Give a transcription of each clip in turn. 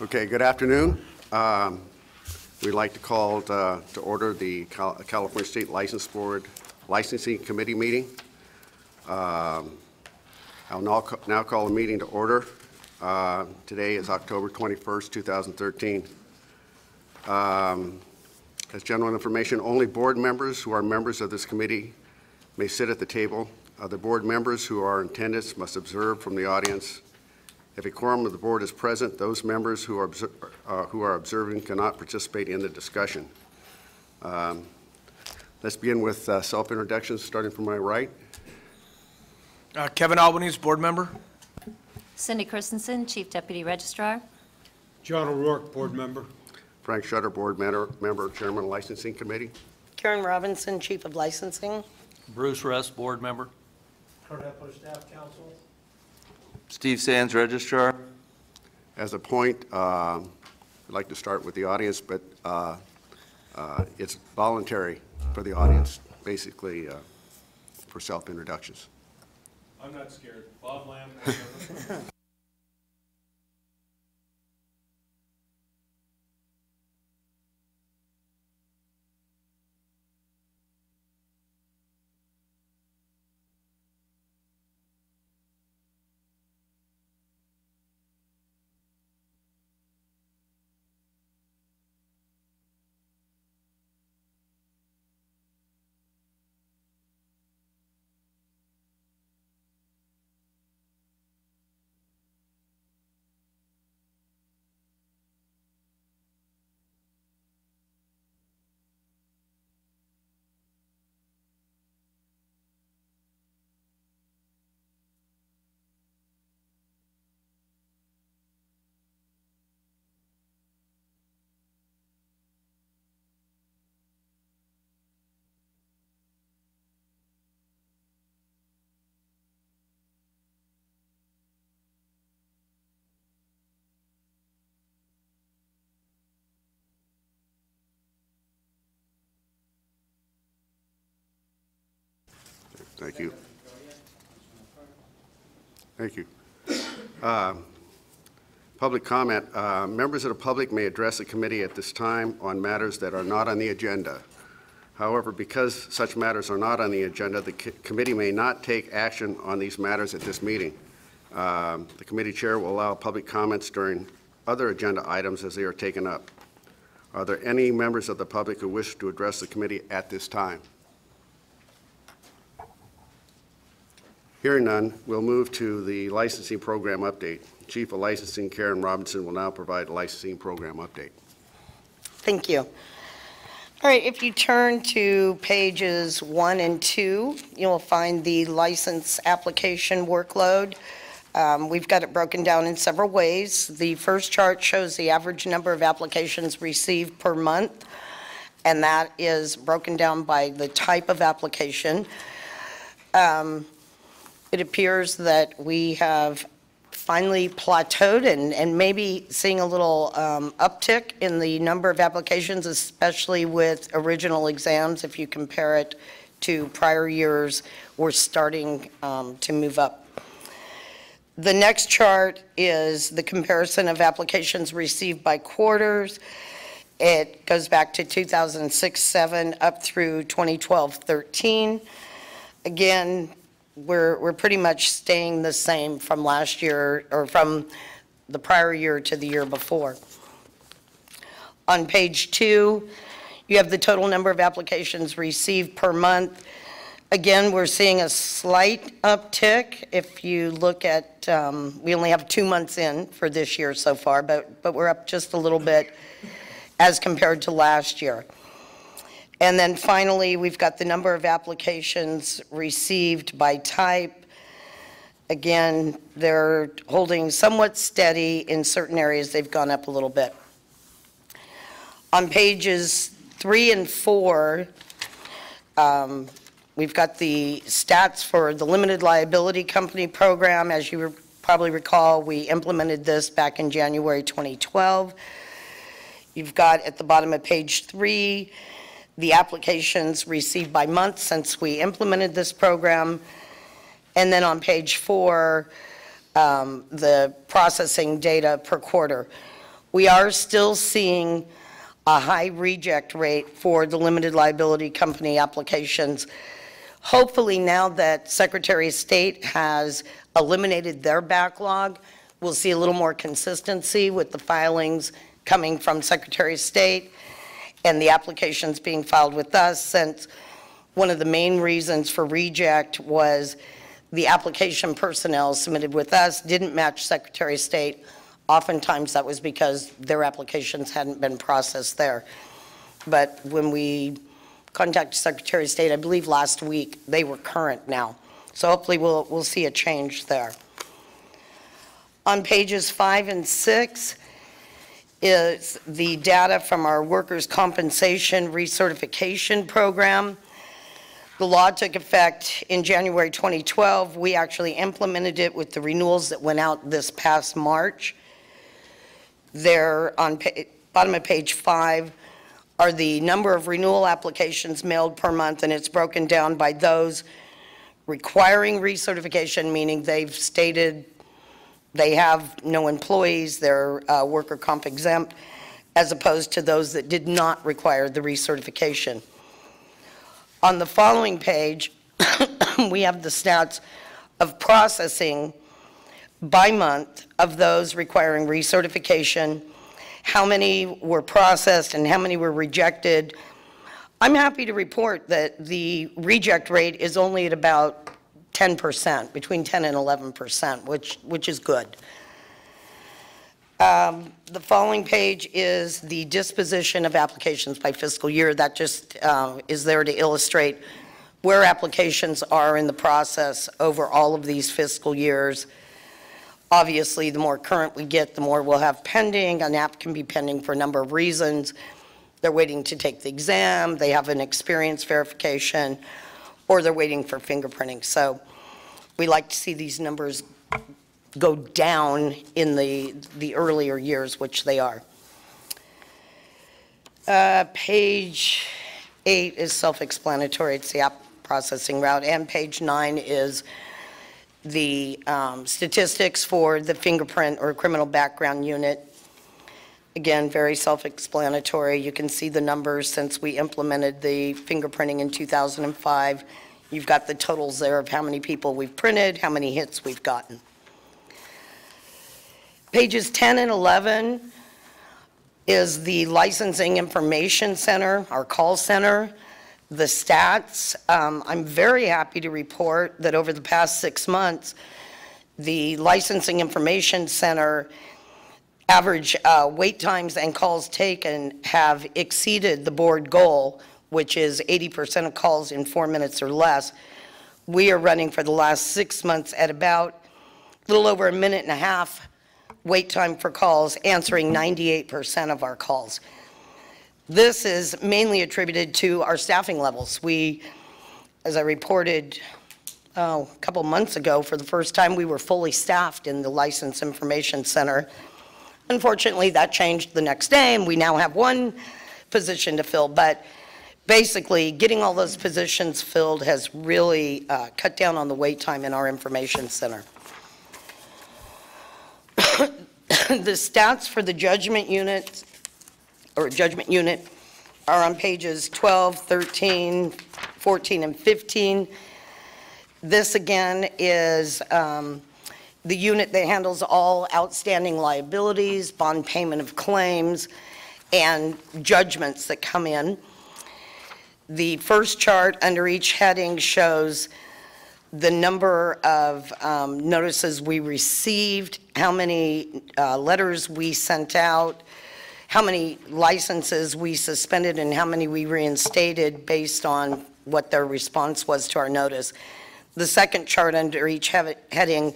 Okay, good afternoon. We'd like to call to order the California State License Board Licensing Committee meeting. I'll now call the meeting to order. Today is October 21st, 2013. As general information, only board members who are members of this committee may sit at the table. Other board members who are in attendance must observe from the audience. If a quorum of the board is present, those members who are observing cannot participate in the discussion. Let's begin with self-introductions, starting from my right. Kevin Albanese, board member. Cindy Christensen, Chief Deputy Registrar. John O'Rourke, board member. Frank Shutter, board member, Chairman of Licensing Committee. Karen Robinson, Chief of Licensing. Bruce Rest, board member. Kurt Epler, staff counsel. Steve Sands, registrar. As a point, I'd like to start with the audience, but it's voluntary for the audience, basically for self-introductions. I'm not scared. Bob Lamb. Thank you. Thank you. Public comment. Members of the public may address the committee at this time on matters that are not on the agenda. However, because such matters are not on the agenda, the committee may not take action on these matters at this meeting. The committee chair will allow public comments during other agenda items as they are taken up. Are there any members of the public who wish to address the committee at this time? Hearing none, we'll move to the licensing program update. Chief of Licensing Karen Robinson will now provide a licensing program update. Thank you. All right, if you turn to pages 1 and 2, you'll find the license application workload. We've got it broken down in several ways. The first chart shows the average number of applications received per month, and that is broken down by the type of application. It appears that we have finally plateaued and maybe seeing a little uptick in the number of applications, especially with original exams. If you compare it to prior years, we're starting to move up. The next chart is the comparison of applications received by quarters. It goes back to 2006-07 up through 2012-13. Again, we're pretty much staying the same from last year or from the prior year to the year before. On page 2, you have the total number of applications received per month. Again, we're seeing a slight uptick. If you look at, we only have 2 months in for this year so far, but we're up just a little bit as compared to last year. And then finally, we've got the number of applications received by type. Again, they're holding somewhat steady. In certain areas, they've gone up a little bit. On pages 3 and 4, we've got the stats for the limited liability company program. As you probably recall, we implemented this back in January 2012. You've got at the bottom of page 3, the applications received by month since we implemented this program. And then on page 4, the processing data per quarter. We are still seeing a high reject rate for the limited liability company applications. Hopefully, now that Secretary of State has eliminated their backlog, we'll see a little more consistency with the filings coming from Secretary of State and the applications being filed with us, since one of the main reasons for reject was the application personnel submitted with us didn't match Secretary of State. Oftentimes that was because their applications hadn't been processed there. But when we contacted Secretary of State, I believe last week, they were current now. So hopefully we'll see a change there. On pages 5 and 6 is the data from our workers' compensation recertification program. The law took effect in January 2012. We actually implemented it with the renewals that went out this past March. There on bottom of page 5 are the number of renewal applications mailed per month, and it's broken down by those requiring recertification, meaning they've stated they have no employees, they're worker comp exempt, as opposed to those that did not require the recertification. On the following page, we have the stats of processing by month of those requiring recertification, how many were processed and how many were rejected. I'm happy to report that the reject rate is only at about 10%, between 10 and 11%, which is good. The following page is the disposition of applications by fiscal year. That just is there to illustrate where applications are in the process over all of these fiscal years. Obviously, the more current we get, the more we'll have pending. An app can be pending for a number of reasons. They're waiting to take the exam, they have an experience verification, or they're waiting for fingerprinting. So we like to see these numbers go down in the earlier years, which they are. Page 8 is self-explanatory. It's the app processing route. And page 9 is the statistics for the fingerprint or criminal background unit. Again, very self-explanatory. You can see the numbers since we implemented the fingerprinting in 2005. You've got the totals there of how many people we've printed, how many hits we've gotten. Pages 10 and 11 is the Licensing Information Center, our call center. The stats, I'm very happy to report that over the past 6 months, the Licensing Information Center average wait times and calls taken have exceeded the board goal, which is 80% of calls in 4 minutes or less. We are running for the last 6 months at about a little over 1.5 minutes wait time for calls, answering 98% of our calls. This is mainly attributed to our staffing levels. We, as I reported a couple months ago, for the first time, we were fully staffed in the License Information Center. Unfortunately, that changed the next day, and we now have one position to fill. But basically, getting all those positions filled has really cut down on the wait time in our information center. The stats for the judgment unit are on pages 12, 13, 14, and 15. This again is the unit that handles all outstanding liabilities, bond payment of claims, and judgments that come in. The first chart under each heading shows the number of notices we received, how many letters we sent out, how many licenses we suspended, and how many we reinstated based on what their response was to our notice. The second chart under each heading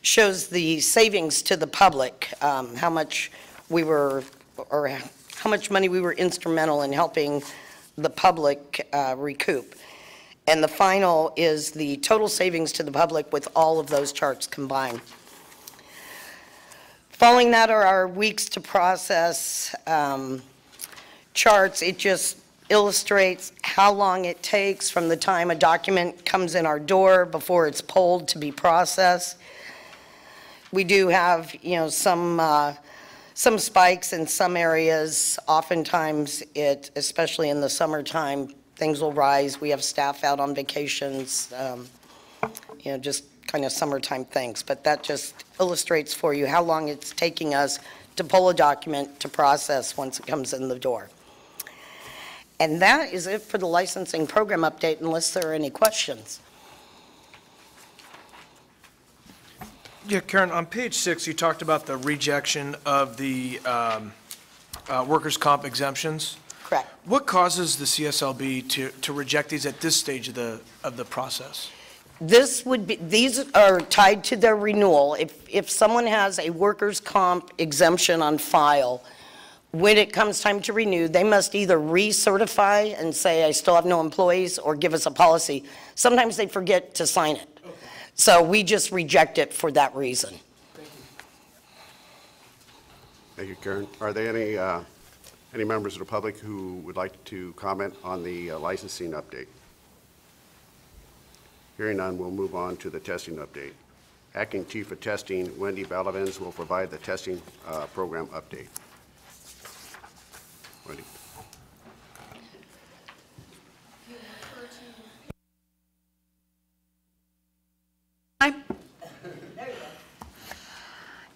shows the savings to the public, how much we were, or how much money we were instrumental in helping the public recoup. And the final is the total savings to the public with all of those charts combined. Following that are our weeks to process charts. It just illustrates how long it takes from the time a document comes in our door before it's pulled to be processed. We do have, some some spikes in some areas. Oftentimes, especially in the summertime, things will rise. We have staff out on vacations, just kind of summertime things. But that just illustrates for you how long it's taking us to pull a document to process once it comes in the door. And that is it for the licensing program update, unless there are any questions. Yeah, Karen, on page 6, you talked about the rejection of the workers' comp exemptions. Correct. What causes the CSLB to reject these at this stage of the process? These are tied to their renewal. If someone has a workers' comp exemption on file, when it comes time to renew, they must either recertify and say, I still have no employees, or give us a policy. Sometimes they forget to sign it. Okay. So we just reject it for that reason. Thank you, Karen. Are there any members of the public who would like to comment on the licensing update? Hearing none, we'll move on to the testing update. Acting Chief of Testing, Wendy Balavens, will provide the testing program update. Wendy.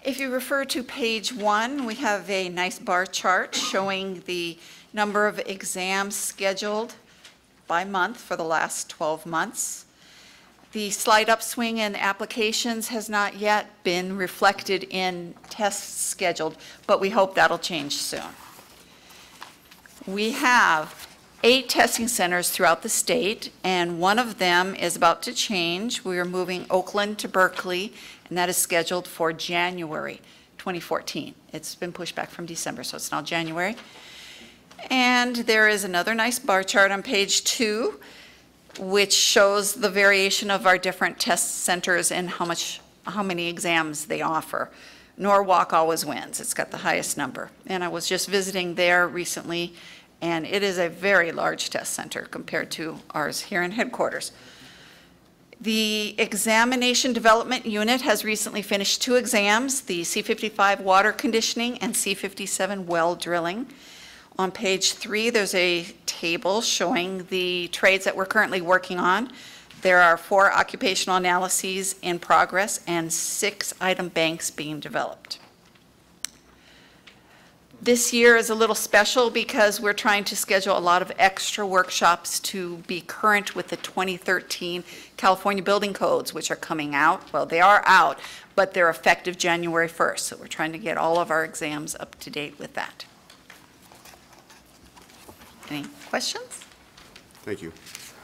If you refer to page 1, we have a nice bar chart showing the number of exams scheduled by month for the last 12 months. The slight upswing in applications has not yet been reflected in tests scheduled, but we hope that'll change soon. We have 8 testing centers throughout the state, and one of them is about to change. We are moving Oakland to Berkeley, and that is scheduled for January 2014. It's been pushed back from December, so it's now January. And there is another nice bar chart on page 2, which shows the variation of our different test centers and how many exams they offer. Norwalk always wins. It's got the highest number. And I was just visiting there recently, and it is a very large test center compared to ours here in headquarters. The Examination Development Unit has recently finished 2 exams, the C55 water conditioning and C57 well drilling. On page 3, there's a table showing the trades that we're currently working on. There are 4 occupational analyses in progress and 6 item banks being developed. This year is a little special because we're trying to schedule a lot of extra workshops to be current with the 2013 California building codes, which are coming out. Well, they are out, but they're effective January 1st. So we're trying to get all of our exams up to date with that. Any questions? Thank you.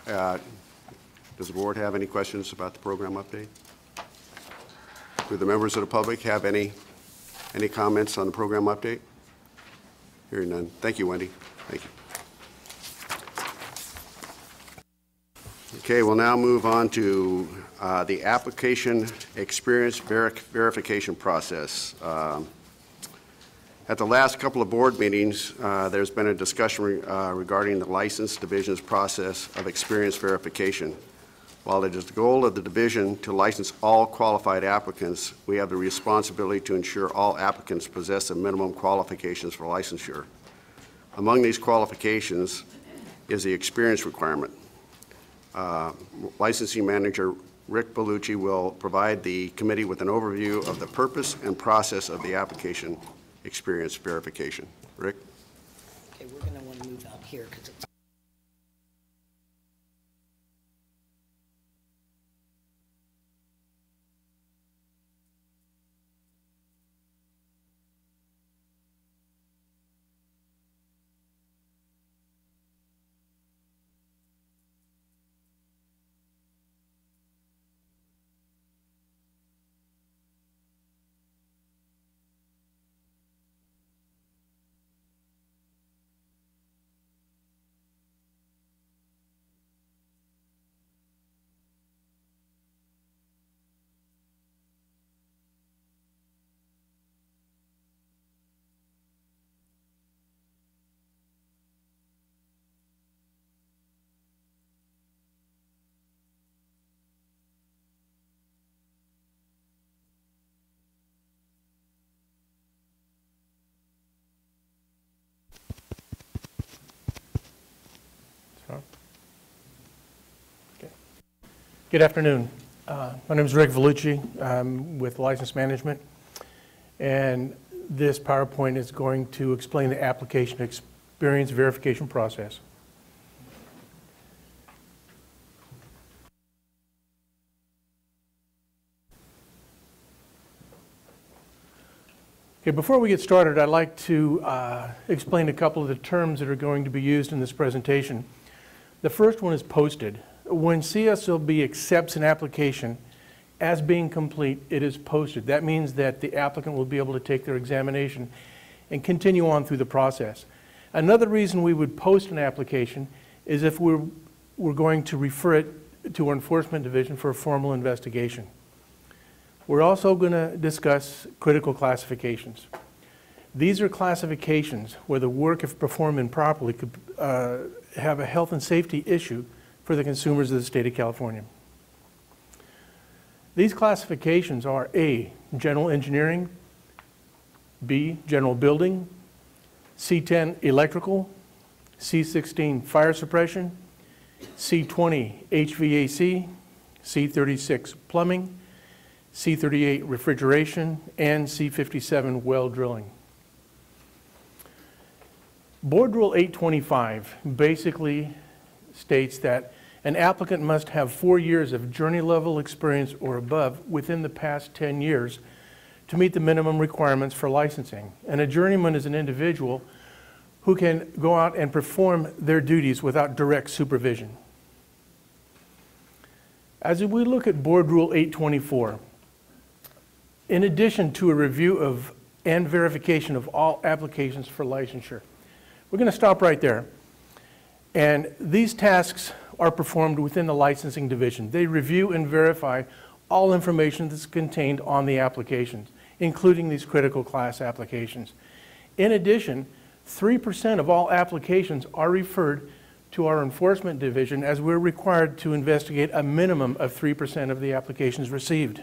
Does the board have any questions about the program update? Do the members of the public have any comments on the program update? Hearing none. Thank you, Wendy. Thank you. Okay, we'll now move on to the application experience verification process. At the last couple of board meetings, there's been a discussion regarding the license division's process of experience verification. While it is the goal of the division to license all qualified applicants, we have the responsibility to ensure all applicants possess the minimum qualifications for licensure. Among these qualifications is the experience requirement. Licensing Manager Rick Bellucci will provide the committee with an overview of the purpose and process of the application experience verification. Rick? Okay, we're going to want to move out here because it's Good afternoon. My name is Rick Vellucci. I'm with License Management, and this PowerPoint is going to explain the application experience verification process. Okay, before we get started, I'd like to explain a couple of the terms that are going to be used in this presentation. The first one is posted. When CSLB accepts an application as being complete, it is posted. That means that the applicant will be able to take their examination and continue on through the process. Another reason we would post an application is if we're going to refer it to our enforcement division for a formal investigation. We're also going to discuss critical classifications. These are classifications where the work, if performed improperly, could have a health and safety issue for the consumers of the state of California. These classifications are A, general engineering, B, general building, C10, electrical, C16, fire suppression, C20, HVAC, C36, plumbing, C38, refrigeration, and C57, well drilling. Board Rule 825 basically states that an applicant must have 4 years of journey level experience or above within the past 10 years to meet the minimum requirements for licensing. And a journeyman is an individual who can go out and perform their duties without direct supervision. As we look at Board Rule 824, in addition to a review of and verification of all applications for licensure, we're going to stop right there. And these tasks are performed within the licensing division. They review and verify all information that's contained on the applications, including these critical class applications. In addition, 3% of all applications are referred to our enforcement division, as we're required to investigate a minimum of 3% of the applications received.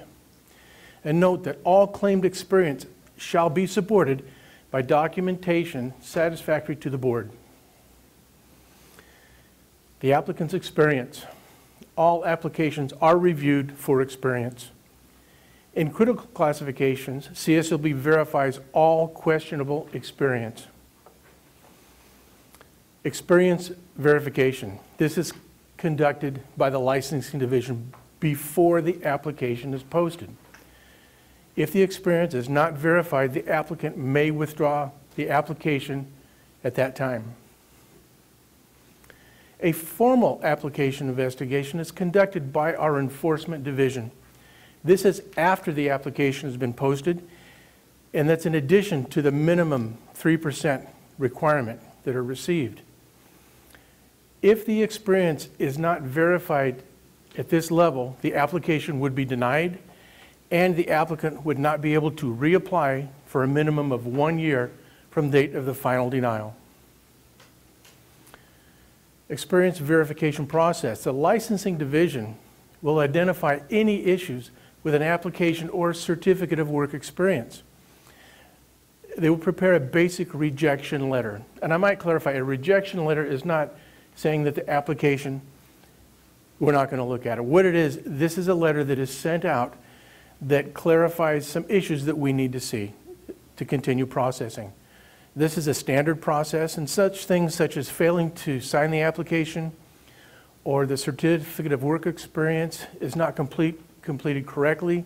And note that all claimed experience shall be supported by documentation satisfactory to the board. The applicant's experience. All applications are reviewed for experience. In critical classifications, CSLB verifies all questionable experience. Experience verification. This is conducted by the licensing division before the application is posted. If the experience is not verified, the applicant may withdraw the application at that time. A formal application investigation is conducted by our enforcement division. This is after the application has been posted, and that's in addition to the minimum 3% requirement that are received. If the experience is not verified at this level, the application would be denied, and the applicant would not be able to reapply for a minimum of 1 year from date of the final denial. Experience verification process. The licensing division will identify any issues with an application or certificate of work experience. They will prepare a basic rejection letter. And I might clarify, a rejection letter is not saying that the application, we're not going to look at it. What it is, this is a letter that is sent out that clarifies some issues that we need to see to continue processing. This is a standard process, and such things such as failing to sign the application or the certificate of work experience is not completed correctly,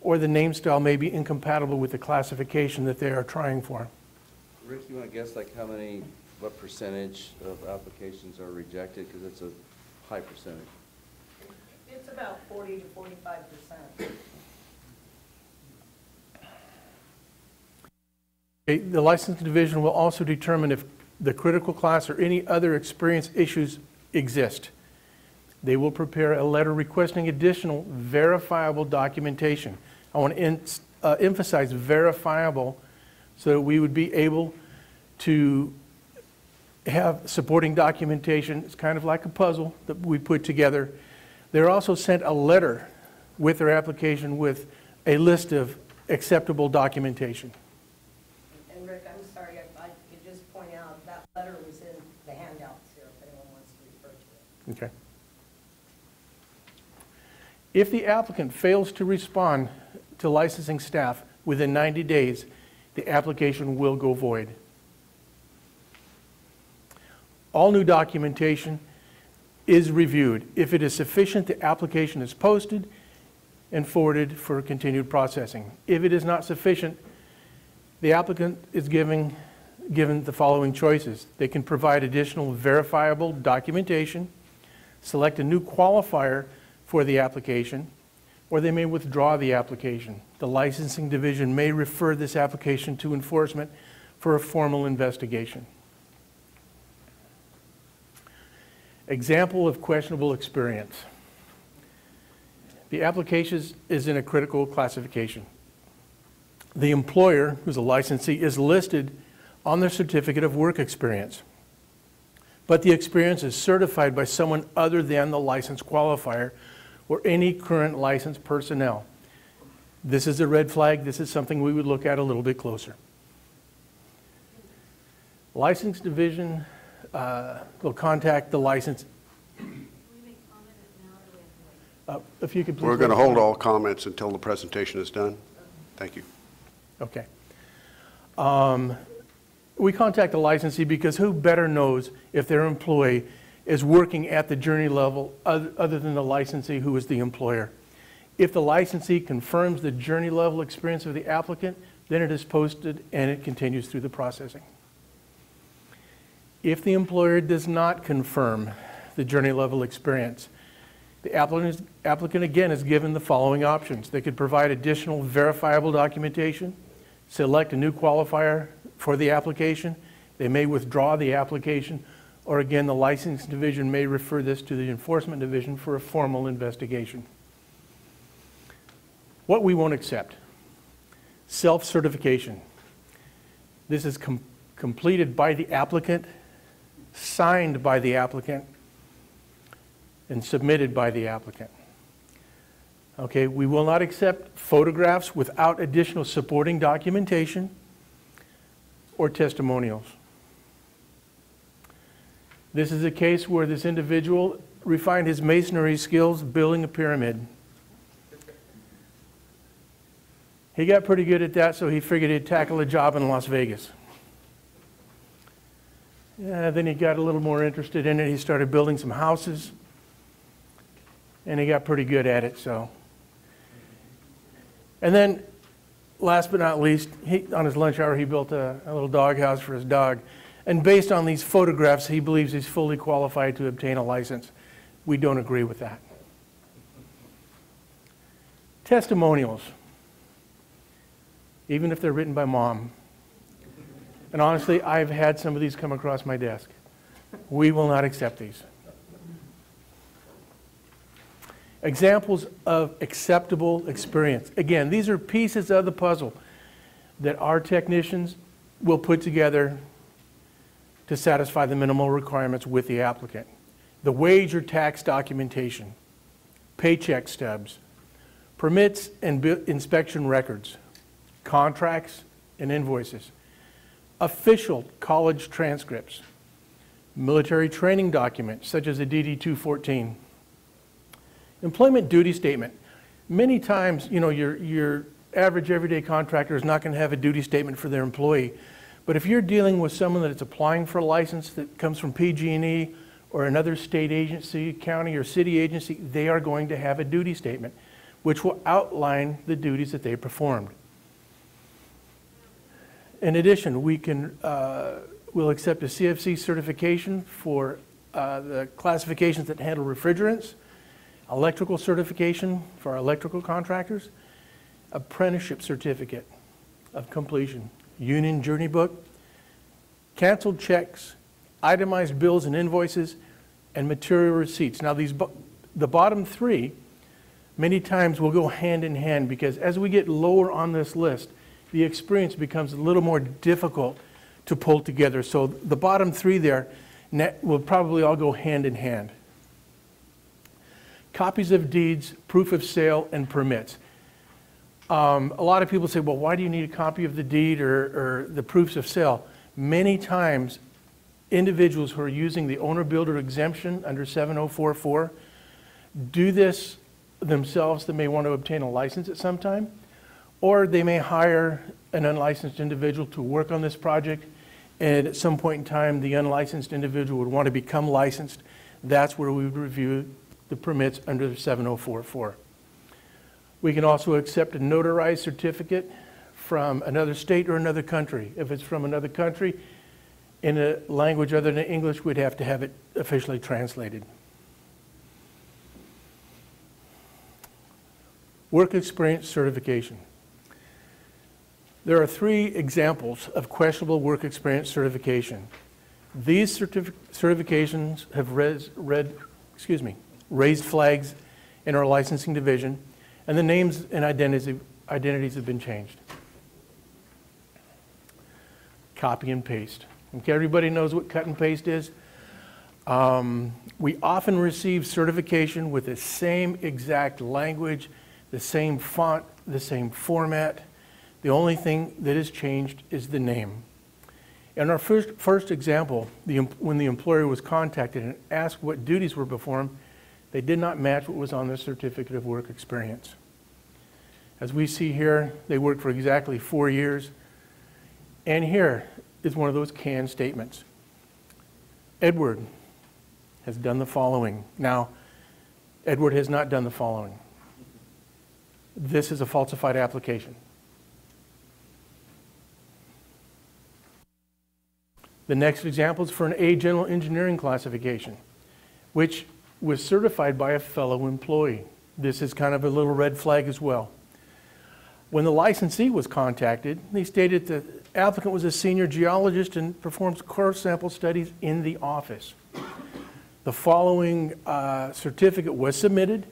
or the name style may be incompatible with the classification that they are trying for. Rick, you want to guess like what percentage of applications are rejected? Because it's a high percentage. It's about 40 to 45%. The licensing division will also determine if the critical class or any other experience issues exist. They will prepare a letter requesting additional verifiable documentation. I want to emphasize verifiable so that we would be able to have supporting documentation. It's kind of like a puzzle that we put together. They're also sent a letter with their application with a list of acceptable documentation. And Rick, I'm sorry, if I could just point out, that letter was in the handouts here, if anyone wants to refer to it. Okay. If the applicant fails to respond to licensing staff within 90 days, the application will go void. All new documentation is reviewed. If it is sufficient, the application is posted and forwarded for continued processing. If it is not sufficient, the applicant is given the following choices. They can provide additional verifiable documentation, select a new qualifier for the application, or they may withdraw the application. The licensing division may refer this application to enforcement for a formal investigation. Example of questionable experience. The application is in a critical classification. The employer, who's a licensee, is listed on their certificate of work experience, but the experience is certified by someone other than the license qualifier or any current licensed personnel. This is a red flag. This is something we would look at a little bit closer. License division will contact the license. If you could please. We're going to hold all comments until the presentation is done. Thank you. Okay. We contact the licensee because who better knows if their employee is working at the journey level other than the licensee who is the employer. If the licensee confirms the journey level experience of the applicant, then it is posted and it continues through the processing. If the employer does not confirm the journey level experience, the applicant again is given the following options. They could provide additional verifiable documentation, select a new qualifier for the application, they may withdraw the application, or again, the license division may refer this to the enforcement division for a formal investigation. What we won't accept: self-certification. This is completed by the applicant, signed by the applicant, and submitted by the applicant. Okay, we will not accept photographs without additional supporting documentation or testimonials. This is a case where this individual refined his masonry skills building a pyramid. He got pretty good at that, so he figured he'd tackle a job in Las Vegas. Then he got a little more interested in it. He started building some houses, and he got pretty good at it. And then, last but not least, on his lunch hour, he built a little dog house for his dog. And based on these photographs, he believes he's fully qualified to obtain a license. We don't agree with that. Testimonials, even if they're written by mom. And honestly, I've had some of these come across my desk. We will not accept these. Examples of acceptable experience. Again, these are pieces of the puzzle that our technicians will put together to satisfy the minimal requirements with the applicant. The wage or tax documentation, paycheck stubs, permits and inspection records, contracts and invoices, official college transcripts, military training documents such as a DD-214, employment duty statement. Many times, your average everyday contractor is not going to have a duty statement for their employee. But if you're dealing with someone that's applying for a license that comes from PG&E or another state agency, county or city agency, they are going to have a duty statement, which will outline the duties that they performed. In addition, we'll accept a CFC certification for the classifications that handle refrigerants, electrical certification for our electrical contractors, apprenticeship certificate of completion, union journey book, canceled checks, itemized bills and invoices, and material receipts. Now, the bottom three many times will go hand in hand because as we get lower on this list, the experience becomes a little more difficult to pull together. So the bottom three there will probably all go hand in hand. Copies of deeds, proof of sale, and permits. A lot of people say, well, why do you need a copy of the deed or the proofs of sale? Many times, individuals who are using the owner-builder exemption under 7044 do this themselves that may want to obtain a license at some time, or they may hire an unlicensed individual to work on this project, and at some point in time, the unlicensed individual would want to become licensed. That's where we would review the permits under 7044. We can also accept a notarized certificate from another state or another country. If it's from another country, in a language other than English, we'd have to have it officially translated. Work experience certification. There are 3 examples of questionable work experience certification. These certifications have raised flags in our licensing division, and the names and identities have been changed. Copy and paste. Okay, everybody knows what cut and paste is. We often receive certification with the same exact language, the same font, the same format. The only thing that has changed is the name. In our first example, when the employer was contacted and asked what duties were performed, they did not match what was on their certificate of work experience. As we see here, they worked for exactly 4 years. And here is one of those canned statements. Edward has done the following. Now, Edward has not done the following. This is a falsified application. The next example is for an A general engineering classification, which was certified by a fellow employee. This is kind of a little red flag as well. When the licensee was contacted, they stated the applicant was a senior geologist and performs core sample studies in the office. The following certificate was submitted,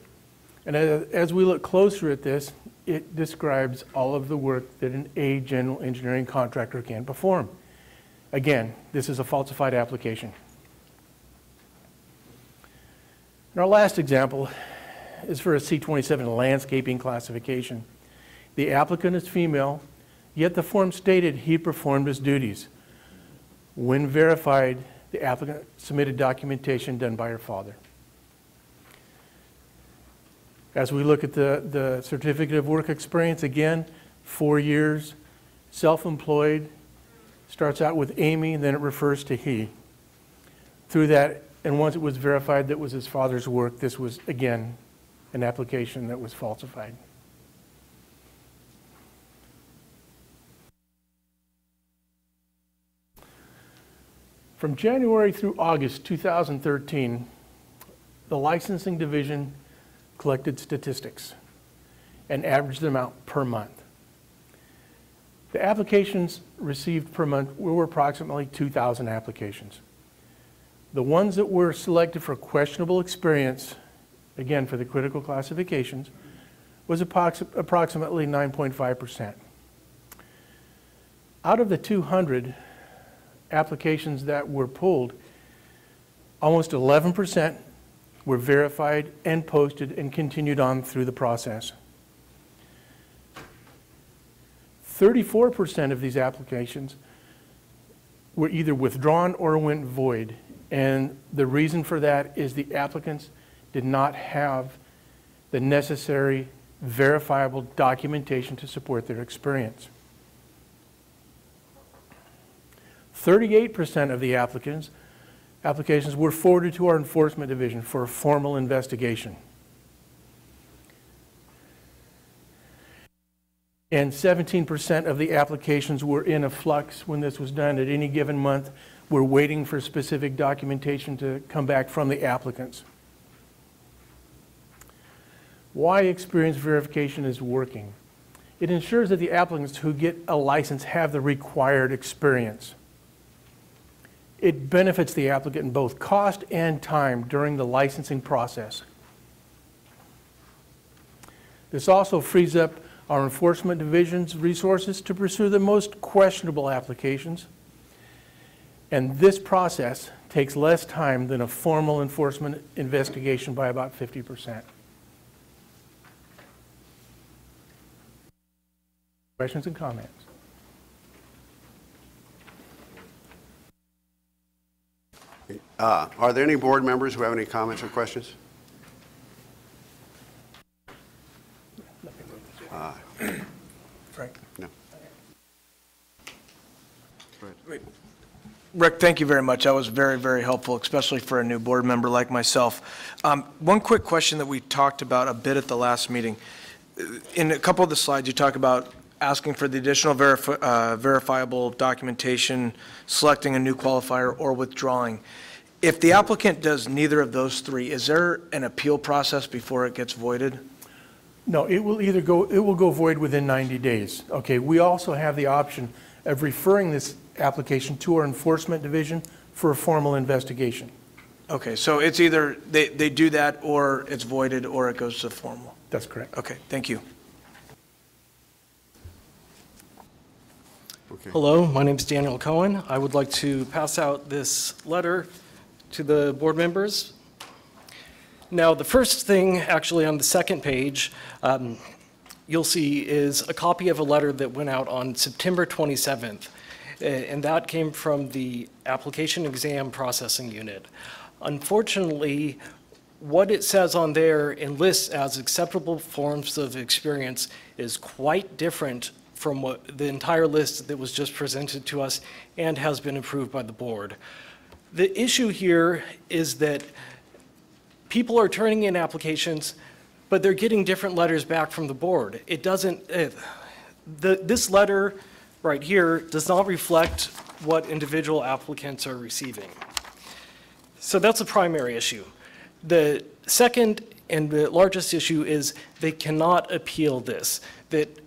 and as we look closer at this, it describes all of the work that an A general engineering contractor can perform. Again, this is a falsified application. And our last example is for a C27 landscaping classification. The applicant is female, yet the form stated he performed his duties. When verified, the applicant submitted documentation done by her father. As we look at the certificate of work experience, again, 4 years, self-employed, starts out with Amy, then it refers to he. Through that, and once it was verified that was his father's work, this was, again, an application that was falsified. From January through August 2013, the licensing division collected statistics and averaged them out per month. The applications received per month were approximately 2,000 applications. The ones that were selected for questionable experience, again for the critical classifications, was approximately 9.5%. Out of the 200 applications that were pulled, almost 11% were verified and posted and continued on through the process. 34% of these applications were either withdrawn or went void. And the reason for that is the applicants did not have the necessary verifiable documentation to support their experience. 38% of the applications were forwarded to our enforcement division for a formal investigation. And 17% of the applications were in a flux when this was done. At any given month, we're waiting for specific documentation to come back from the applicants. Why experience verification is working? It ensures that the applicants who get a license have the required experience. It benefits the applicant in both cost and time during the licensing process. This also frees up our enforcement division's resources to pursue the most questionable applications. And this process takes less time than a formal enforcement investigation by about 50%. Questions and comments? Are there any board members who have any comments or questions? Rick, thank you very much. That was very, very helpful, especially for a new board member like myself. One quick question that we talked about a bit at the last meeting. In a couple of the slides, you talk about asking for the additional verifiable documentation, selecting a new qualifier, or withdrawing. If the applicant does neither of those three, is there an appeal process before it gets voided? No, it will go void within 90 days. Okay, we also have the option of referring this application to our enforcement division for a formal investigation. Okay, so it's either they do that, or it's voided, or it goes to formal. That's correct. Okay, thank you. Okay. Hello, my name is Daniel Cohen. I would like to pass out this letter to the board members. Now, the first thing, actually on the second page, you'll see is a copy of a letter that went out on September 27th, and that came from the Application Exam Processing Unit. Unfortunately, what it says on there and lists as acceptable forms of experience is quite different from what the entire list that was just presented to us and has been approved by the board. The issue here is that people are turning in applications, but they're getting different letters back from the board. It doesn't, this letter right here does not reflect what individual applicants are receiving. So that's a primary issue. The second and the largest issue is they cannot appeal this. That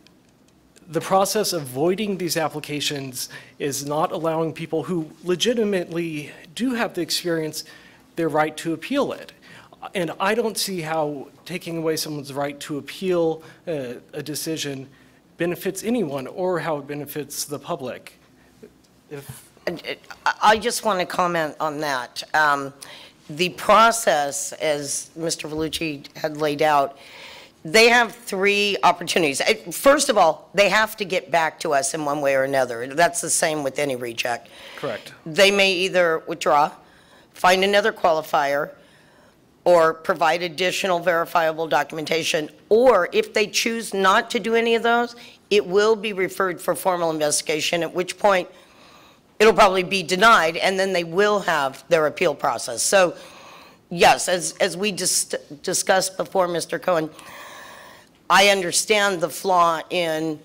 the process of voiding these applications is not allowing people who legitimately do have the experience their right to appeal it. And I don't see how taking away someone's right to appeal a decision benefits anyone or how it benefits the public. I just want to comment on that. The process, as Mr. Vellucci had laid out, they have three opportunities. First of all, they have to get back to us in one way or another. That's the same with any reject. Correct. They may either withdraw, find another qualifier, or provide additional verifiable documentation, or if they choose not to do any of those, it will be referred for formal investigation, at which point it'll probably be denied, and then they will have their appeal process. So, yes, as we discussed before, Mr. Cohen, I understand the flaw in,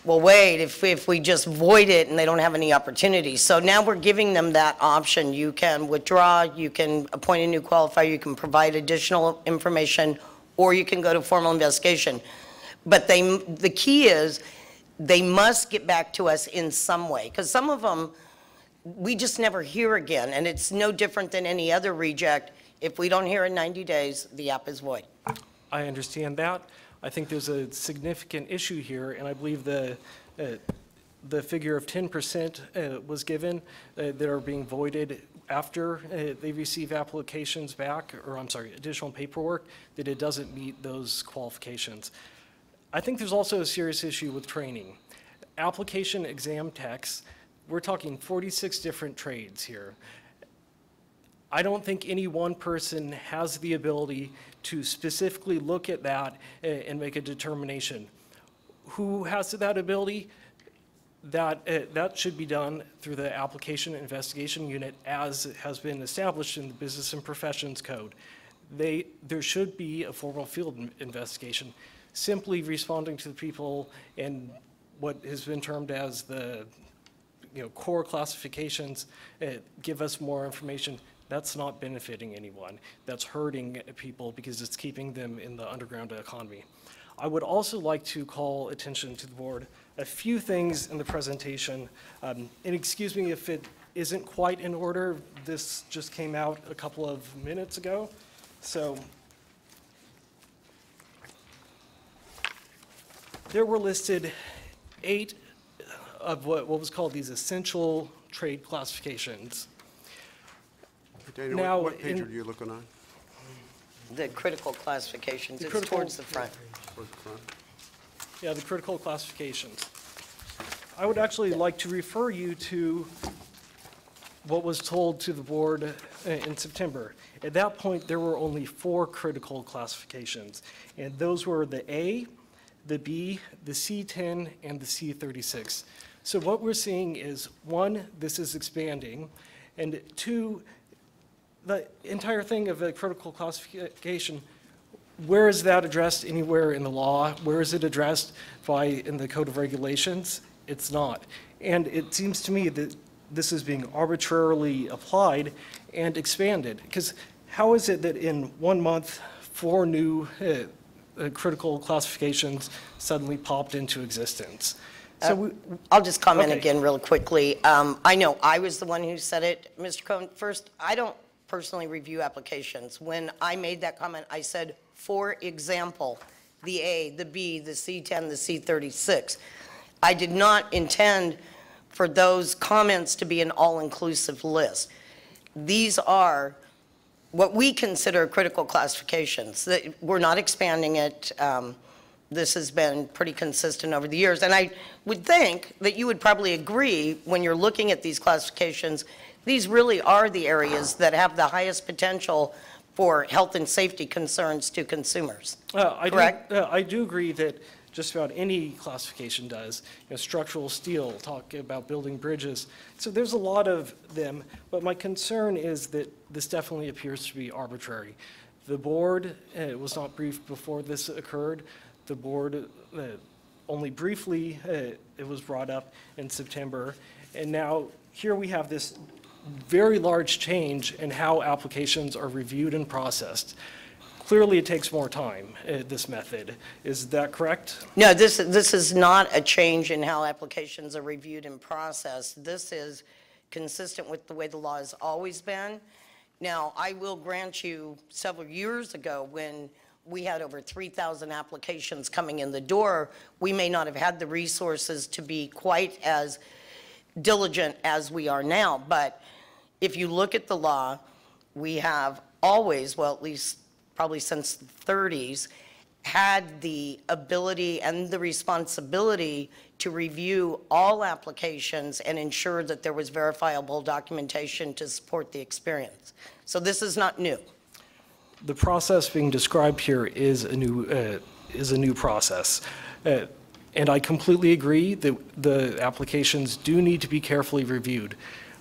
well, wait, if we just void it and they don't have any opportunities. So now we're giving them that option. You can withdraw, you can appoint a new qualifier, you can provide additional information, or you can go to formal investigation. But the key is they must get back to us in some way, because some of them we just never hear again, and it's no different than any other reject. If we don't hear in 90 days, the app is void. I understand that. I think there's a significant issue here, and I believe the figure of 10% was given that are being voided after they receive applications back, or I'm sorry, additional paperwork, that it doesn't meet those qualifications. I think there's also a serious issue with training. Application exam techs, we're talking 46 different trades here. I don't think any one person has the ability to specifically look at that and make a determination. Who has that ability? That should be done through the Application Investigation Unit as has been established in the Business and Professions Code. There should be a formal field investigation. Simply responding to the people and what has been termed as the core classifications, give us more information. That's not benefiting anyone. That's hurting people because it's keeping them in the underground economy. I would also like to call attention to the board a few things in the presentation. And excuse me if it isn't quite in order. This just came out a couple of minutes ago. So there were listed 8 of what was called these essential trade classifications. Daniel, Now, what page are you looking on? The critical classifications, it's critical- towards the front. Towards the front? Yeah, the critical classifications. I would actually like to refer you to what was told to the board in September. At that point, there were only 4 critical classifications, and those were the A, the B, the C10, and the C36. So what we're seeing is, one, this is expanding, and two, the entire thing of a critical classification, where is that addressed anywhere in the law? Where is it addressed in the Code of Regulations? It's not. And it seems to me that this is being arbitrarily applied and expanded. Because how is it that in 1 month, 4 new critical classifications suddenly popped into existence? So I'll just comment Okay. again real quickly. I know I was the one who said it, Mr. Cohen. First, I don't personally review applications. When I made that comment, I said, for example, the A, the B, the C10, the C36. I did not intend for those comments to be an all-inclusive list. These are what we consider critical classifications. We're not expanding it. This has been pretty consistent over the years. And I would think that you would probably agree when you're looking at these classifications, these really are the areas that have the highest potential for health and safety concerns to consumers. Correct? I do agree that just about any classification does. Structural steel, talk about building bridges. So there's a lot of them, but my concern is that this definitely appears to be arbitrary. The board was not briefed before this occurred. The board only briefly, it was brought up in September. And now here we have this very large change in how applications are reviewed and processed. Clearly, it takes more time, this method. Is that correct? No, this is not a change in how applications are reviewed and processed. This is consistent with the way the law has always been. Now, I will grant you, several years ago, when we had over 3,000 applications coming in the door, we may not have had the resources to be quite as diligent as we are now. But if you look at the law, we have always, well, at least probably since the 30s, had the ability and the responsibility to review all applications and ensure that there was verifiable documentation to support the experience. So this is not new. The process being described here is a new process. And I completely agree that the applications do need to be carefully reviewed.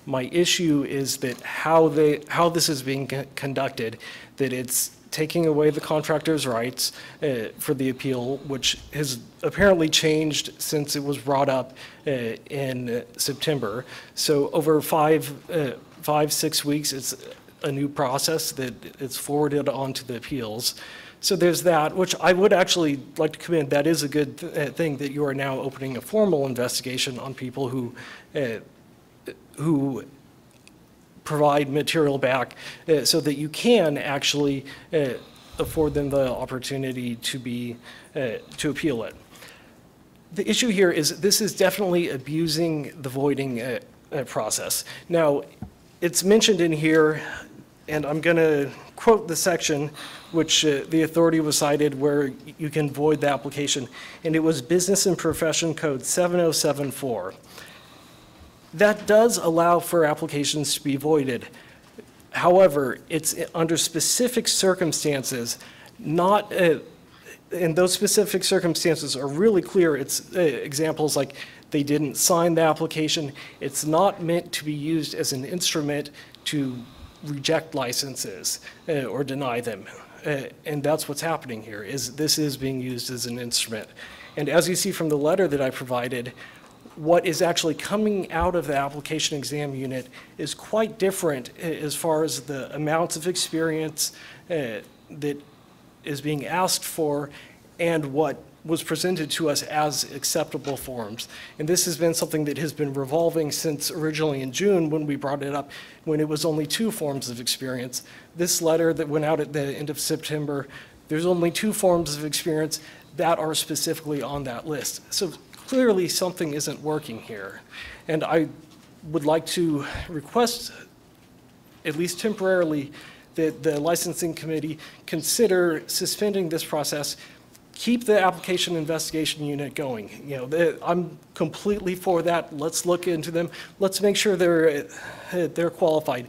My issue is that how this is being conducted, that it's taking away the contractor's rights for the appeal, which has apparently changed since it was brought up in September. So over 5-6 weeks, it's a new process that it's forwarded on to the appeals. So there's that, which I would actually like to commend. That is a good thing that you are now opening a formal investigation on people who provide material back so that you can actually afford them the opportunity to appeal it. The issue here is this is definitely abusing the voiding process. Now, it's mentioned in here, and I'm going to quote the section which the authority was cited where you can void the application, and it was Business and Profession Code 7074. That does allow for applications to be voided. However, it's under specific circumstances, not, and those specific circumstances are really clear. It's examples like they didn't sign the application. It's not meant to be used as an instrument to reject licenses or deny them. And that's what's happening here, is this is being used as an instrument. And as you see from the letter that I provided, what is actually coming out of the application exam unit is quite different as far as the amounts of experience that is being asked for and what was presented to us as acceptable forms. And this has been something that has been revolving since originally in June when we brought it up, when it was only 2 forms of experience. This letter that went out at the end of September, there's only 2 forms of experience that are specifically on that list. So clearly something isn't working here. And I would like to request, at least temporarily, that the licensing committee consider suspending this process, keep the application investigation unit going. I'm completely for that. Let's look into them. Let's make sure they're qualified.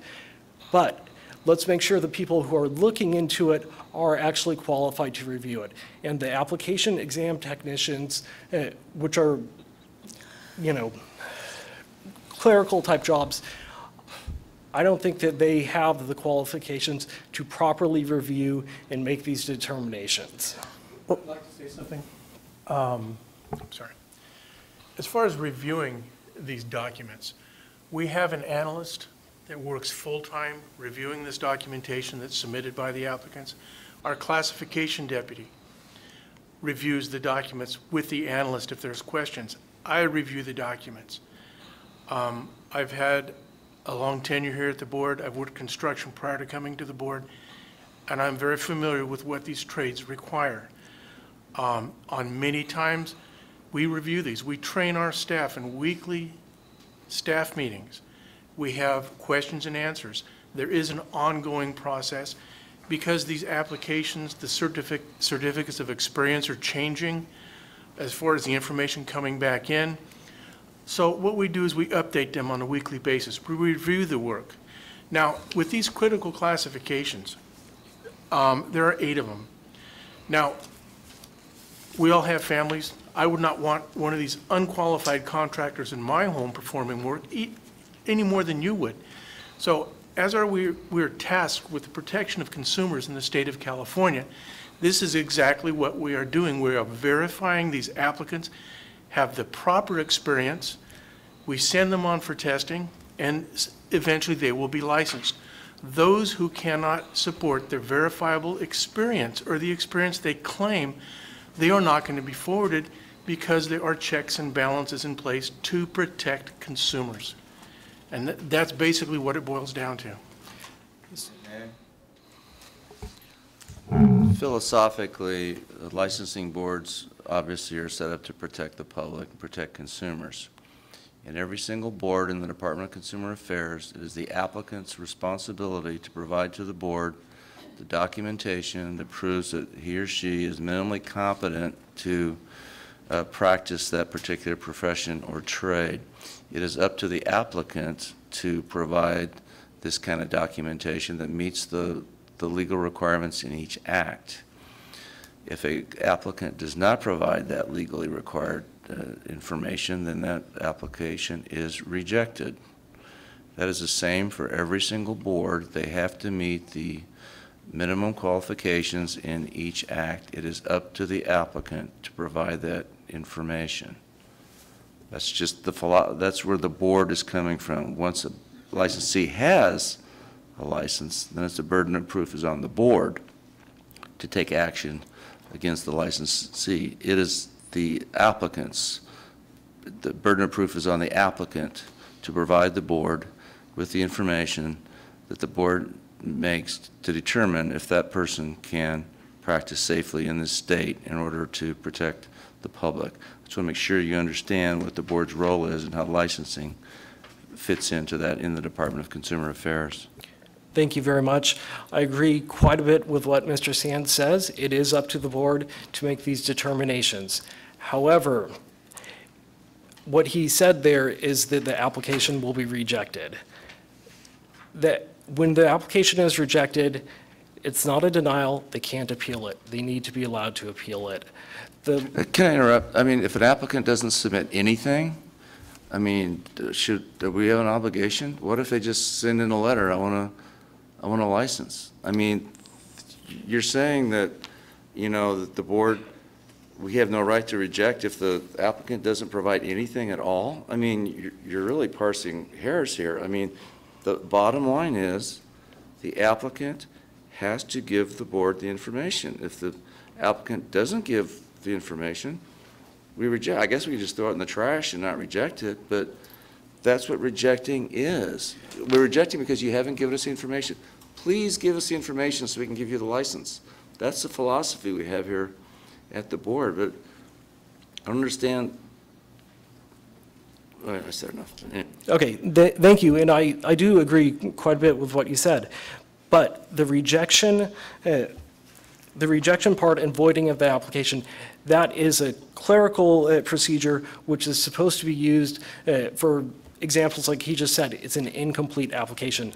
But let's make sure the people who are looking into it are actually qualified to review it. And the application exam technicians, which are, clerical type jobs, I don't think that they have the qualifications to properly review and make these determinations. I'd like to say something. Sorry. As far as reviewing these documents, we have an analyst that works full-time reviewing this documentation that's submitted by the applicants. Our classification deputy reviews the documents with the analyst if there's questions. I review the documents. I've had a long tenure here at the board. I've worked construction prior to coming to the board, and I'm very familiar with what these trades require. On many times, we review these. We train our staff in weekly staff meetings. We have questions and answers. There is an ongoing process because these applications, the certificates of experience are changing as far as the information coming back in. So what we do is we update them on a weekly basis. We review the work. Now, with these critical classifications, there are 8 of them. Now, we all have families. I would not want one of these unqualified contractors in my home performing work any more than you would. So as we're tasked with the protection of consumers in the state of California, this is exactly what we are doing. We are verifying these applicants have the proper experience. We send them on for testing, and eventually they will be licensed. Those who cannot support their verifiable experience or the experience they claim, they are not going to be forwarded because there are checks and balances in place to protect consumers. And that's basically what it boils down to. Philosophically, licensing boards obviously are set up to protect the public and protect consumers. In every single board in the Department of Consumer Affairs, it is the applicant's responsibility to provide to the board the documentation that proves that he or she is minimally competent to practice that particular profession or trade. It is up to the applicant to provide this kind of documentation that meets the legal requirements in each act. If an applicant does not provide that legally required information, then that application is rejected. That is the same for every single board. They have to meet the minimum qualifications in each act. It is up to the applicant to provide that information. That's just that's where the board is coming from. Once a licensee has a license, then it's the burden of proof is on the board to take action against the licensee. It is the applicant's, the burden of proof is on the applicant to provide the board with the information that the board makes to determine if that person can practice safely in this state in order to protect the public. I just want to make sure you understand what the board's role is and how licensing fits into that in the Department of Consumer Affairs. Thank you very much. I agree quite a bit with what Mr. Sands says. It is up to the board to make these determinations. However, what he said there is that the application will be rejected. That when the application is rejected, it's not a denial. They can't appeal it. They need to be allowed to appeal it. Can I interrupt? I mean, if an applicant doesn't submit anything, I mean, do we have an obligation? What if they just send in a letter, I want a license? I mean, you're saying that, you know, that the board, we have no right to reject if the applicant doesn't provide anything at all? I mean, you're really parsing hairs here. I mean, the bottom line is the applicant has to give the board the information. If the applicant doesn't give the information, we reject. I guess we could just throw it in the trash and not reject it, but that's what rejecting is. We're rejecting because you haven't given us the information. Please give us the information so we can give you the license. That's the philosophy we have here at the board, but I don't understand. All right, I said enough. Okay, thank you, and I do agree quite a bit with what you said, but the rejection part and voiding of the application, that is a clerical procedure which is supposed to be used for examples like he just said. It's an incomplete application.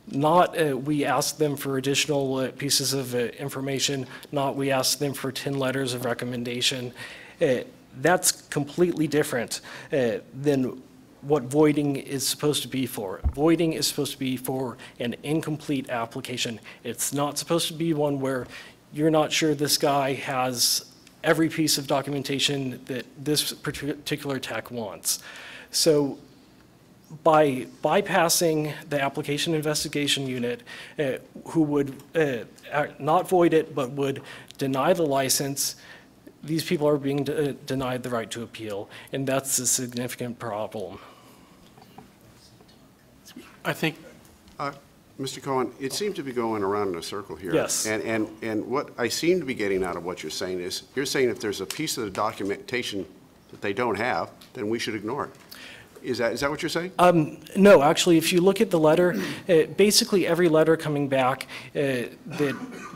Not we ask them for additional pieces of information, not we ask them for 10 letters of recommendation. That's completely different than what voiding is supposed to be for. Voiding is supposed to be for an incomplete application. It's not supposed to be one where you're not sure this guy has every piece of documentation that this particular tech wants. So by bypassing the application investigation unit, who would not void it but would deny the license, these people are being denied the right to appeal, and that's a significant problem. I think, Mr. Cohen, it seems to be going around in a circle here. Yes. And what I seem to be getting out of what you're saying is, you're saying if there's a piece of the documentation that they don't have, then we should ignore it. Is that what you're saying? No, actually, if you look at the letter, basically every letter coming back that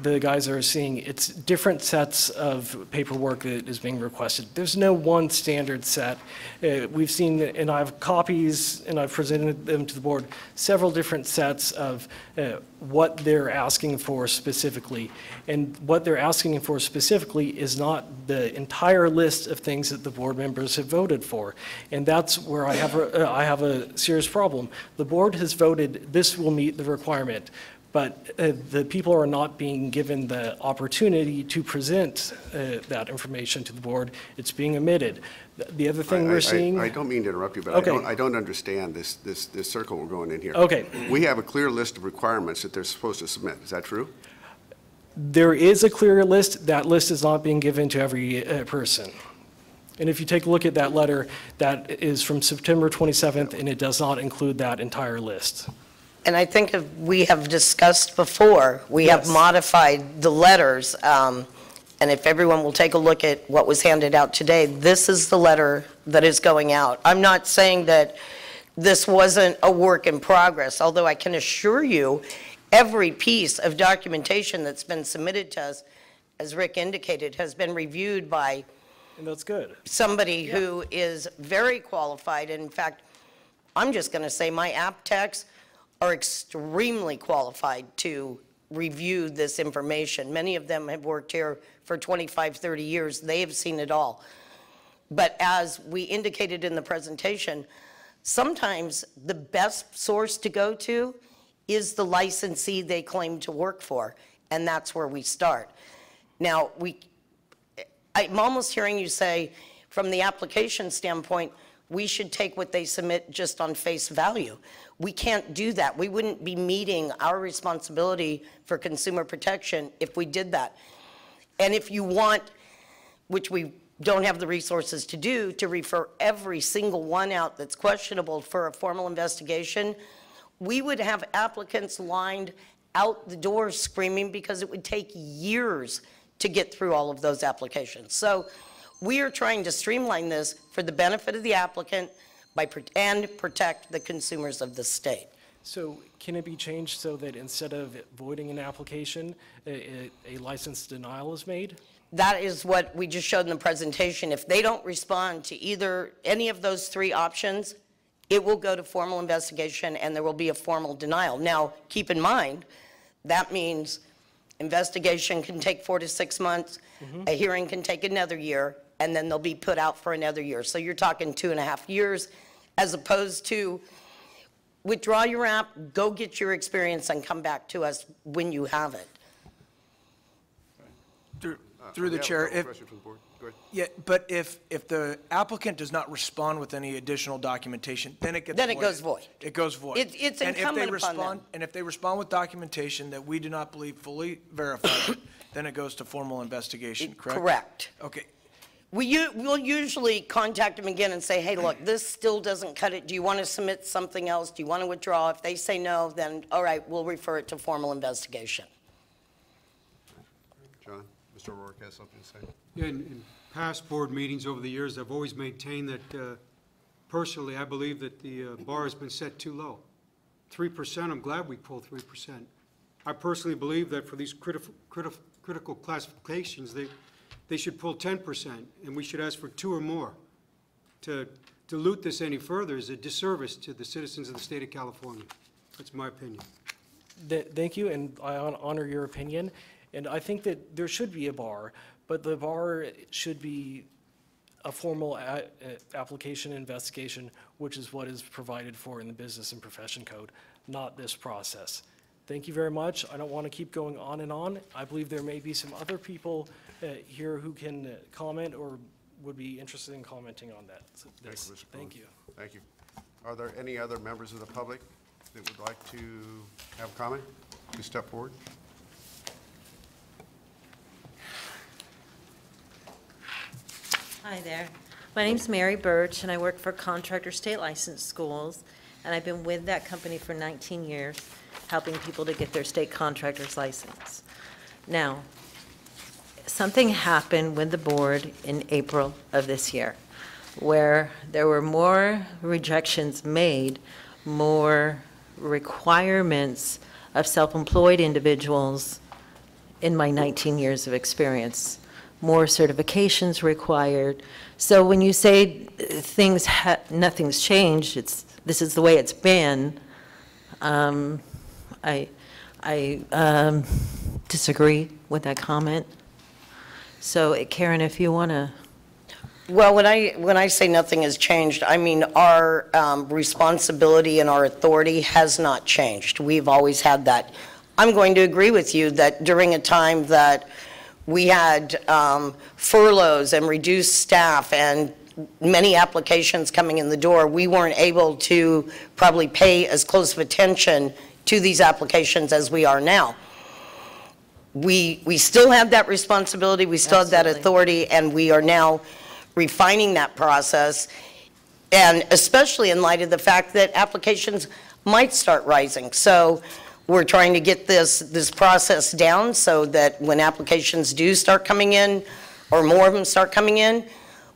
the guys are seeing, it's different sets of paperwork that is being requested. There's no one standard set. We've seen, and I have copies, and I've presented them to the board, several different sets of what they're asking for specifically. And what they're asking for specifically is not the entire list of things that the board members have voted for. And that's where I have a serious problem. The board has voted this will meet the requirement, but the people are not being given the opportunity to present that information to the board. It's being omitted. The other thing we're seeing... I don't mean to interrupt you, but Okay. I don't understand this circle we're going in here. Okay. We have a clear list of requirements that they're supposed to submit. Is that true? There is a clear list. That list is not being given to every person. And if you take a look at that letter, that is from September 27th, and it does not include that entire list. And I think if we have discussed before, we have Yes. modified the letters, and if everyone will take a look at what was handed out today, this is the letter that is going out. I'm not saying that this wasn't a work in progress, although I can assure you, every piece of documentation that's been submitted to us, as Rick indicated, has been reviewed by And that's good. somebody who is very qualified. In fact, I'm just going to say my app techs are extremely qualified to review this information. Many of them have worked here for 25, 30 years. They have seen it all. But as we indicated in the presentation, sometimes the best source to go to is the licensee they claim to work for, and that's where we start. Now, I'm almost hearing you say, from the application standpoint, we should take what they submit just on face value. We can't do that. We wouldn't be meeting our responsibility for consumer protection if we did that. And if you want, which we don't have the resources to do, to refer every single one out that's questionable for a formal investigation, we would have applicants lined out the door screaming because it would take years to get through all of those applications. So we are trying to streamline this for the benefit of the applicant and protect the consumers of the state. So can it be changed so that instead of voiding an application, a license denial is made? That is what we just showed in the presentation. If they don't respond to any of those three options, it will go to formal investigation and there will be a formal denial. Now, keep in mind, that means investigation can take 4 to 6 months, a hearing can take another year, and then they'll be put out for another year. So you're talking 2.5 years, as opposed to withdraw your app, go get your experience, and come back to us when you have it. Through the chair, Question from the board. Go ahead. yeah, but if the applicant does not respond with any additional documentation, then it gets Then it voided. goes void. It goes void. It's And if they incumbent upon respond- them. And if they respond with documentation that we do not believe fully verified, then it goes to formal investigation, correct? Correct. Okay. We'll usually contact them again and say, hey, look, this still doesn't cut it. Do you want to submit something else? Do you want to withdraw? If they say no, then, all right, we'll refer it to formal investigation. John, Mr. O'Rourke has something to say. Yeah, in past board meetings over the years, I've always maintained that, personally, I believe that the bar has been set too low. 3%, I'm glad we pulled 3%. I personally believe that for these critical classifications, they should pull 10%, and we should ask for 2 or more. To dilute this any further is a disservice to the citizens of the state of California. That's my opinion. Thank you, and I honor your opinion. And I think that there should be a bar, but the bar should be a formal application investigation, which is what is provided for in the Business and Profession Code, not this process. Thank you very much. I don't want to keep going on and on. I believe there may be some other people here who can comment or would be interested in commenting on that. Thank you. Thank you. Are there any other members of the public that would like to have a comment? Please step forward. Hi there. My name's Mary Birch, and I work for Contractors State Licensed Schools, and I've been with that company for 19 years, helping people to get their state contractor's license. Now, something happened with the board in April of this year, where there were more rejections made, more requirements of self-employed individuals in my 19 years of experience. More certifications required. So when you say nothing's changed, this is the way it's been, I disagree with that comment. So Karen, if you want to. Well, when I say nothing has changed, I mean our responsibility and our authority has not changed. We've always had that. I'm going to agree with you that during a time that we had furloughs and reduced staff and many applications coming in the door, we weren't able to probably pay as close of attention to these applications as we are now. We still have that responsibility, we still have that authority, and we are now refining that process, and especially in light of the fact that applications might start rising. So we're trying to get this process down so that when applications do start coming in, or more of them start coming in,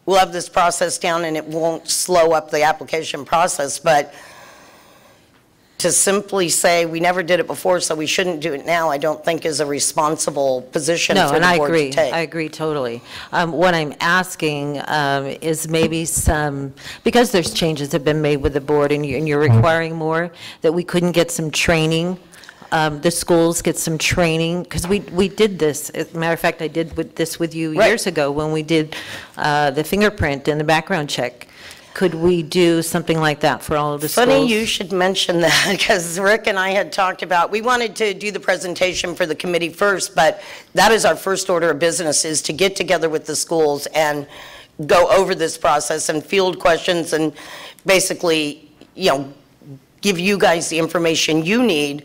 we'll have this process down and it won't slow up the application process. But to simply say we never did it before, so we shouldn't do it now, I don't think is a responsible position for the board to take. I agree totally. What I'm asking is maybe because there's changes that have been made with the board and you're requiring more, that we couldn't get some training. The schools get some training, because we did this. As a matter of fact, I did this with you years ago when we did the fingerprint and the background check. Could we do something like that for all of the schools? Funny you should mention that, because Rick and I had talked about, we wanted to do the presentation for the committee first, but that is our first order of business, is to get together with the schools and go over this process and field questions and basically, give you guys the information you need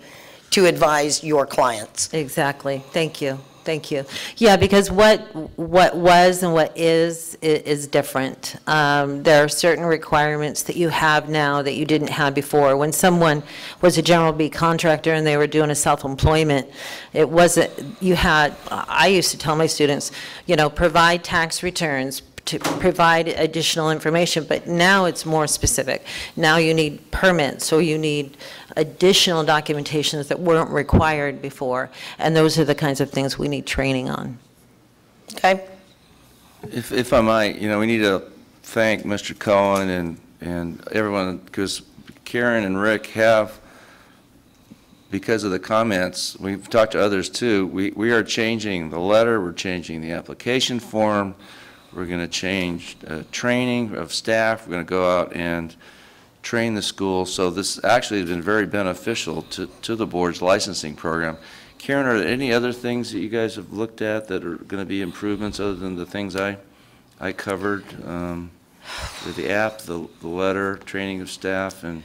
to advise your clients. Exactly. Thank you. Thank you. Yeah, because what was and what is different. There are certain requirements that you have now that you didn't have before. When someone was a general B contractor and they were doing a self-employment, it wasn't, I used to tell my students, provide tax returns, to provide additional information, but now it's more specific. Now you need permits, or you need additional documentations that weren't required before, and those are the kinds of things we need training on. Okay? If I might, we need to thank Mr. Cohen and everyone, because Karen and Rick have, because of the comments, we've talked to others too, we are changing the letter, we're changing the application form, we're going to change training of staff. We're going to go out and train the school. So this actually has been very beneficial to the board's licensing program. Karen, are there any other things that you guys have looked at that are going to be improvements other than the things I covered? The app, the letter, training of staff, and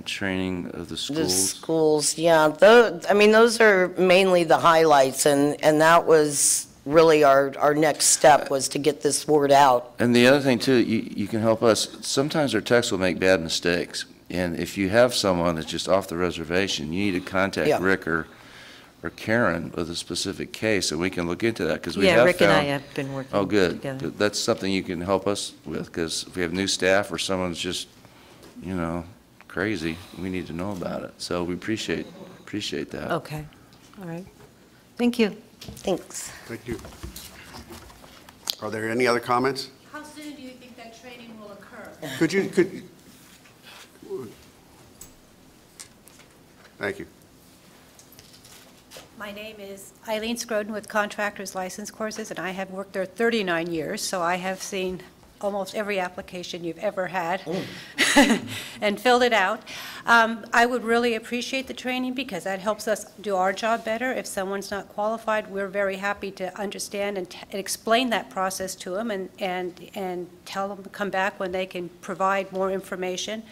training of the schools? The schools, yeah. Those are mainly the highlights, and that was really our next step, was to get this word out. And the other thing too, you can help us. Sometimes our techs will make bad mistakes, and if you have someone that's just off the reservation, you need to contact Rick or Karen with a specific case, and we can look into that, because we have Rick found, and I have been working oh good together. That's something you can help us with, because if we have new staff or someone's just crazy, we need to know about it. So we appreciate that. Okay. All right. Thank you. Thanks. Thank you. Are there any other comments? How soon do you think that training will occur? Thank you. My name is Eileen Scroden with Contractors License Courses, and I have worked there 39 years, so I have seen almost every application you've ever had and filled it out. I would really appreciate the training because that helps us do our job better. If someone's not qualified, we're very happy to understand and explain that process to them and tell them to come back when they can provide more information.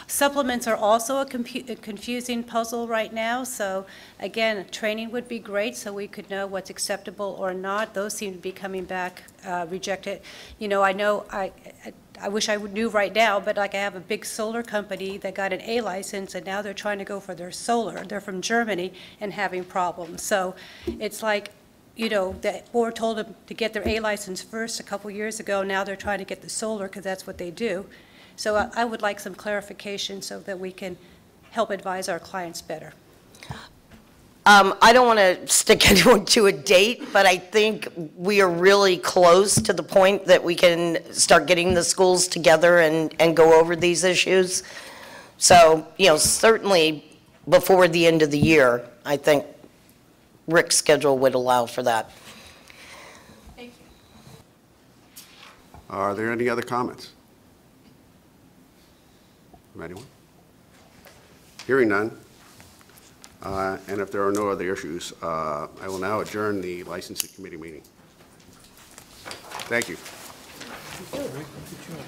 Supplements are also a confusing puzzle right now, so again, training would be great so we could know what's acceptable or not. Those seem to be coming back rejected. You know, I wish I knew right now, but like I have a big solar company that got an A license and now they're trying to go for their solar. They're from Germany and having problems. So it's like, you know, the board told them to get their A license first a couple years ago. Now they're trying to get the solar because that's what they do. So I would like some clarification so that we can help advise our clients better. I don't want to stick anyone to a date, but I think we are really close to the point that we can start getting the schools together and go over these issues. So, you know, certainly before the end of the year, I think Rick's schedule would allow for that. Thank you. Are there any other comments from anyone? Hearing none. And if there are no other issues, I will now adjourn the licensing committee meeting. Thank you. Good job.